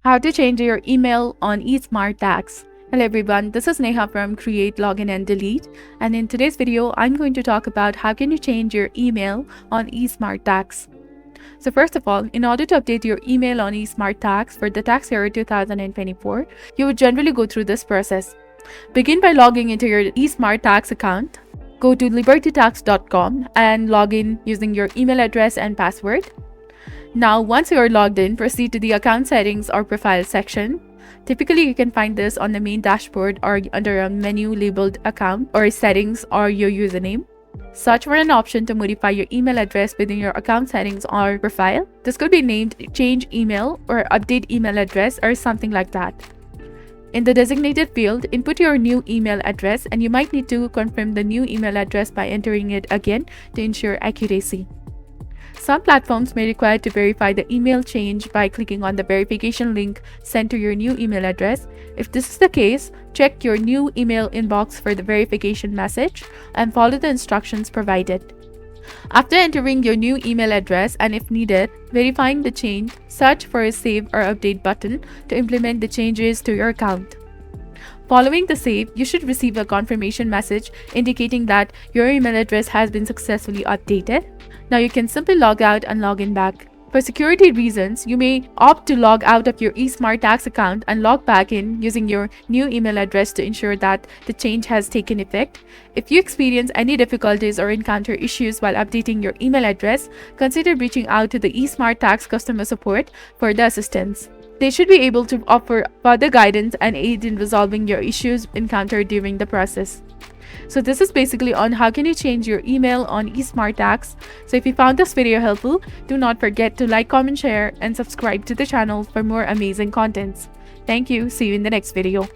How to change your email on eSmart tags. Hello everyone, this is Neha from Create, Login and Delete, and in today's video, I'm going to talk about how can you change your email on eSmart tags. So first of all, in order to update your email on eSmart tags for the tax year 2024, you would generally go through this process. Begin by logging into your eSmart tags account. Go to libertytax.com and log in using your email address and password. Now, once you are logged in, proceed to the account settings or profile section. Typically, you can find this on the main dashboard or under a menu labeled account or settings or your username. Search for an option to modify your email address within your account settings or profile. This could be named change email or update email address or something like that. In the designated field, input your new email address, and you might need to confirm the new email address by entering it again to ensure accuracy. Some platforms may require to verify the email change by clicking on the verification link sent to your new email address. If this is the case, check your new email inbox for the verification message and follow the instructions provided. After entering your new email address and if needed, verifying the change, search for a save or update button to implement the changes to your account. Following the save, you should receive a confirmation message indicating that your email address has been successfully updated. Now you can simply log out and log in back. For security reasons, you may opt to log out of your eSmart tax account and log back in using your new email address to ensure that the change has taken effect. If you experience any difficulties or encounter issues while updating your email address, consider reaching out to the eSmart tax customer support for the assistance. They should be able to offer further guidance and aid in resolving your issues encountered during the process. So this is basically on how can you change your email on eSmart tags. So if you found this video helpful, do not forget to like, comment, share, and subscribe to the channel for more amazing contents. Thank you. See you in the next video.